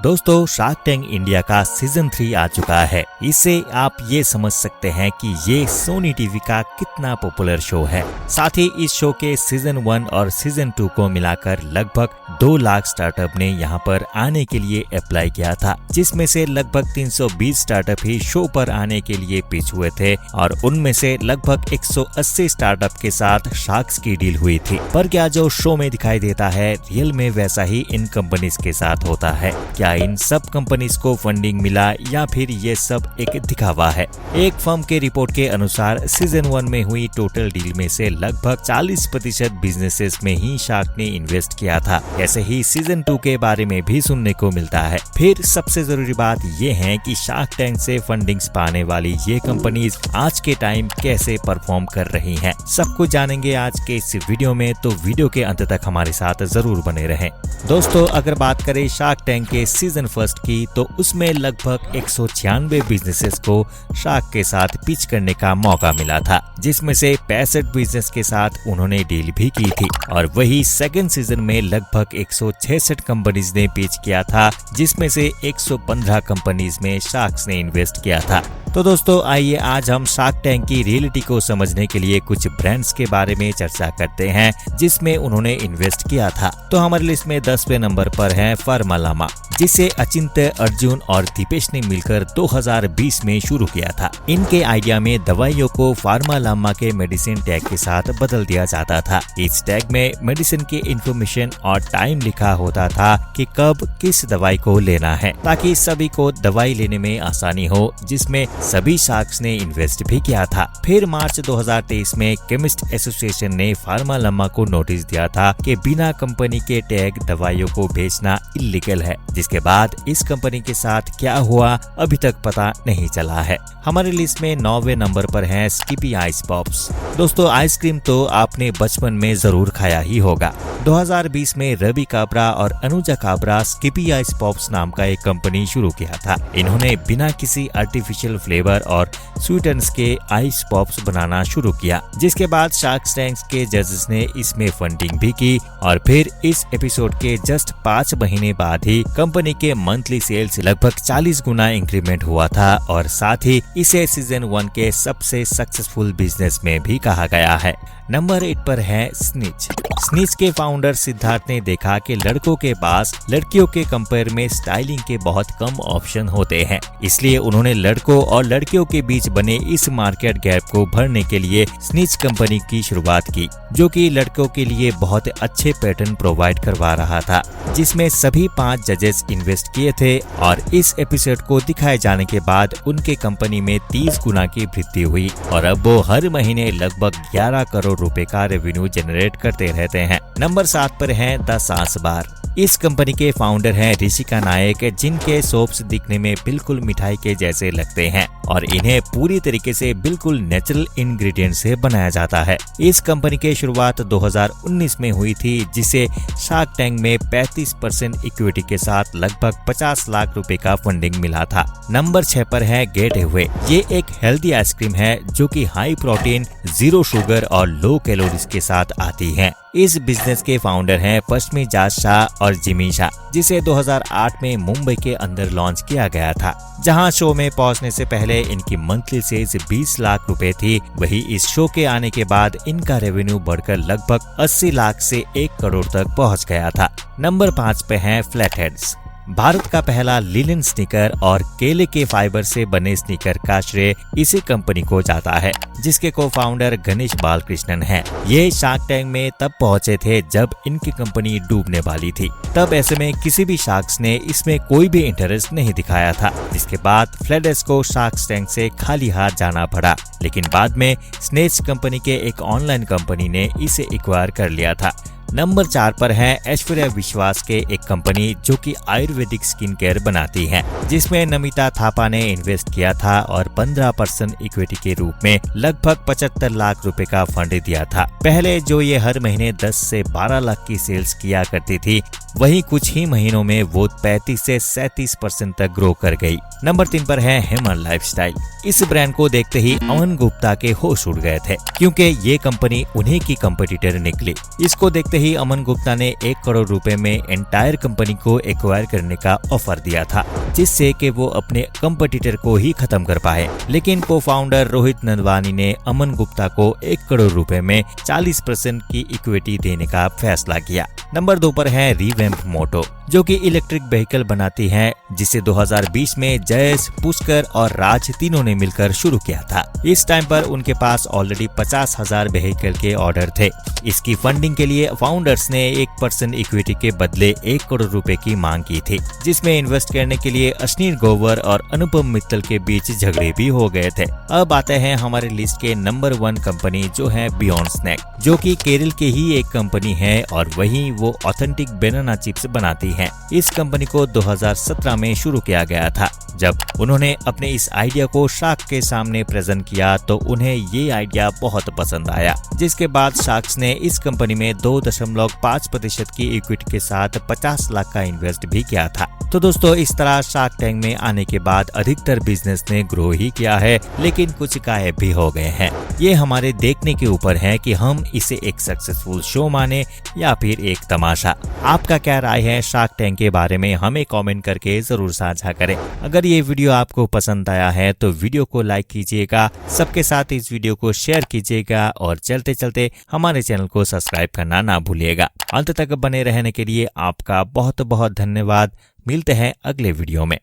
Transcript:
दोस्तों, shark tank India का season 3 आ चुका है। इससे आप ये समझ सकते हैं कि ये सोनी टीवी का कितना पॉपुलर शो है। साथ ही इस शो के सीजन 1 और सीजन 2 को मिलाकर लगभग 2 लाख स्टार्टअप ने यहाँ पर आने के लिए अप्लाई किया था, जिसमें से लगभग 320 स्टार्टअप ही शो पर आने के लिए पिच हुए थे और उनमें से लगभग 180 स्टार्टअप के साथ शार्क्स की डील हुई थी। पर क्या जो शो में दिखाई देता है रियल में वैसा ही इन कंपनीज के साथ होता है? क्या इन सब कंपनीज को फंडिंग मिला या फिर ये सब एक दिखावा है? एक फर्म के रिपोर्ट के अनुसार सीजन 1 में हुई टोटल डील में से लगभग 40% बिजनेसेस में ही शार्क ने इन्वेस्ट किया था। ऐसे ही सीजन 2 के बारे में भी सुनने को मिलता है। फिर सबसे जरूरी बात ये है कि शार्क टैंक से फंडिंग्स पाने वाली ये कंपनीज आज के टाइम कैसे परफॉर्म कर रही हैं, सब कुछ जानेंगे आज के इस वीडियो में, तो वीडियो के अंत तक हमारे साथ जरूर बने रहें। दोस्तों, अगर बात करें शार्क टैंक के सीजन 1 की, तो उसमें लगभग 196 बिजनेसेस को शार्क के साथ पिच करने का मौका मिला था, जिसमें से 65 बिजनेस के साथ उन्होंने डील भी की थी। और वही सेकंड सीजन में लगभग 166 कंपनीज ने पिच किया था, जिसमें से 115 कंपनीज में शार्क्स ने इन्वेस्ट किया था। तो दोस्तों, आइए आज हम शार्क टैंक की रियलिटी को समझने के लिए कुछ ब्रांड्स के बारे में चर्चा करते हैं जिसमें उन्होंने इन्वेस्ट किया था। तो हमारी लिस्ट में 10वें नंबर पर है फार्मालामा, जिसे अचिंत्य, अर्जुन और दीपेश ने मिलकर 2020 में शुरू किया था। इनके आइडिया में दवाइयों को फार्मालामा के मेडिसिन टैग के साथ बदल दिया जाता था। इस टैग में मेडिसिन की इंफॉर्मेशन और टाइम लिखा होता था कि कब किस दवाई को लेना है, ताकि सभी को दवाई लेने में आसानी हो, जिसमें सभी शार्क्स ने इन्वेस्ट भी किया था। फिर मार्च 2023 में केमिस्ट एसोसिएशन ने फार्मालामा को नोटिस दिया था कि बिना कंपनी के टैग दवाइयों को बेचना इलीगल है। जिसके बाद इस कंपनी के साथ क्या हुआ अभी तक पता नहीं चला है। हमारी लिस्ट में 9वें नंबर पर है स्किपी आइस पॉप्स। दोस्तों, आइसक्रीम तो आपने बचपन में जरूर खाया ही होगा। 2020 में रवि काबरा और Anuja Kabra Skippi ice pops नाम का एक कंपनी शुरू किया था। इन्होंने बिना किसी आर्टिफिशियल फ्लेवर और स्वीटनर्स के आइस पॉप्स बनाना शुरू किया, जिसके बाद शार्क टैंक के जजेस ने इसमें फंडिंग भी की और फिर इस एपिसोड के जस्ट 5 महीने बाद ही कंपनी के मंथली सेल्स लगभग 40 गुना इंक्रीमेंट हुआ था और साथ ही इसे सीजन 1 के सबसे सक्सेसफुल बिजनेस में भी कहा गया है। नंबर 8 पर है स्निच। स्निच के फाउंडर सिद्धार्थ ने देखा कि लड़कों के पास लड़कियों के कंपेयर में स्टाइलिंग के बहुत कम ऑप्शन होते हैं, इसलिए उन्होंने लड़कों और लड़कियों के बीच बने इस मार्केट गैप को भरने के लिए स्निच कंपनी की शुरुआत की, जो कि लड़कों के लिए बहुत अच्छे पैटर्न प्रोवाइड करवा रहा था, जिसमें सभी 5 जजेस इन्वेस्ट किए थे। और इस एपिसोड को दिखाए जाने के बाद उनके कंपनी में 30 गुना की वृद्धि हुई और अब वो हर महीने लगभग 11 करोड़ रुपए का रेवेन्यू जनरेट करते रहते हैं। नंबर 7 पर है द सांस बार। इस कंपनी के फाउंडर हैं ऋषिका नायक, जिनके सोप्स दिखने में बिल्कुल मिठाई के जैसे लगते हैं और इन्हें पूरी तरीके से बिल्कुल नेचुरल इंग्रेडिएंट से बनाया जाता है। इस कंपनी की शुरुआत 2019 में हुई थी, जिसे शार्क टैंक में 35% इक्विटी के साथ लगभग 50 लाख रुपए का फंडिंग मिला था। नंबर 6 पर है गेट अवे। ये एक हेल्दी आइसक्रीम है जो कि हाई प्रोटीन, 0 शुगर और लो कैलोरीज के साथ आती है। इस बिजनेस के फाउंडर हैं पश्चिमी शाह और जिमी शाह, जिसे 2008 में मुंबई के अंदर लॉन्च किया गया था, जहां शो में पहुंचने से पहले इनकी मंथली सेल्स 20 लाख रुपए थी। वही इस शो के आने के बाद इनका रेवेन्यू बढ़कर लगभग 80 लाख से 1 करोड़ तक पहुंच गया था। नंबर 5 पे है फ्लैट हेड्स। भारत का पहला लिनन स्नीकर और केले के फाइबर से बने स्नीकर का श्रेय इसी कंपनी को जाता है, जिसके को फाउंडर गणेश बालकृष्णन हैं। ये शार्क टैंक में तब पहुंचे थे जब इनकी कंपनी डूबने वाली थी। तब ऐसे में किसी भी शार्क्स ने इसमें कोई भी इंटरेस्ट नहीं दिखाया था, जिसके बाद फ्लैडेस को शार्क टैंक से खाली हाथ जाना पड़ा। लेकिन बाद में स्नेच कंपनी के एक ऑनलाइन कंपनी ने इसे एक्वायर कर लिया था। नंबर 4 पर है ऐश्वर्या विश्वास के एक कंपनी जो कि आयुर्वेदिक स्किन केयर बनाती है, जिसमें नमिता थापा ने इन्वेस्ट किया था और 15% इक्विटी के रूप में लगभग 75 लाख रुपए का फंड दिया था। पहले जो ये हर महीने 10 से 12 लाख की सेल्स किया करती थी, वहीं कुछ ही महीनों में वो 35 से 37% तक ग्रो कर गई। नंबर 3 पर है हेमर लाइफस्टाइल। इस ब्रांड को देखते ही अमन गुप्ता के होश उड़ गए थे, क्योंकि ये कंपनी उन्हीं की कंपटीटर निकली। इसको देखते ही अमन गुप्ता ने 1 करोड़ रुपए में एंटायर कंपनी को एक्वायर करने का ऑफर दिया था, जिससे कि वो अपने कंपटीटर को ही खत्म कर पाए। लेकिन को फाउंडर रोहित नंदवानी ने अमन गुप्ता को 1 करोड़ रुपए में 40% की इक्विटी देने का फैसला किया। नंबर 2 पर है रिवैम्प मोटो, जो कि इलेक्ट्रिक व्हीकल बनाती है, जिसे 2020 में जयेश, पुष्कर और राज तीनों ने मिलकर शुरू किया था। इस टाइम पर उनके पास ऑलरेडी 50,000 व्हीकल के ऑर्डर थे। इसकी फंडिंग के लिए फाउंडर्स ने 1% इक्विटी के बदले 1 करोड़ रुपए की मांग की थी, जिसमें इन्वेस्ट करने के लिए अश्नीर ग्रोवर और अनुपम मित्तल के बीच झगड़े भी हो गए थे। अब आते हैं हमारे लिस्ट के नंबर 1 कंपनी, जो है बियॉन्ड स्नैक, जो कि केरल के ही एक कंपनी है और वहीं वो ऑथेंटिक बनाना चिप्स बनाती है। इस कंपनी को 2017 में शुरू किया गया था। जब उन्होंने अपने इस आइडिया को शार्क के सामने प्रेजेंट किया तो उन्हें ये आइडिया बहुत पसंद आया, जिसके बाद शार्क्स ने इस कंपनी में 2.5% की इक्विटी के साथ 50 लाख का इन्वेस्ट भी किया था। तो दोस्तों, इस तरह शार्क टैंक में आने के बाद अधिकतर बिजनेस ने ग्रो ही किया है, लेकिन कुछ गायब भी हो गए हैं। ये हमारे देखने के ऊपर है कि हम इसे एक सक्सेसफुल शो माने या फिर एक तमाशा। आपका क्या राय है शार्क टैंक के बारे में, हमें कमेंट करके जरूर साझा करें। अगर ये वीडियो आपको पसंद आया है तो वीडियो को लाइक कीजिएगा, सबके साथ इस वीडियो को शेयर कीजिएगा और चलते चलते हमारे चैनल को सब्सक्राइब करना ना भूलिएगा। अंत तक बने रहने के लिए आपका बहुत बहुत धन्यवाद। मिलते हैं अगले वीडियो में।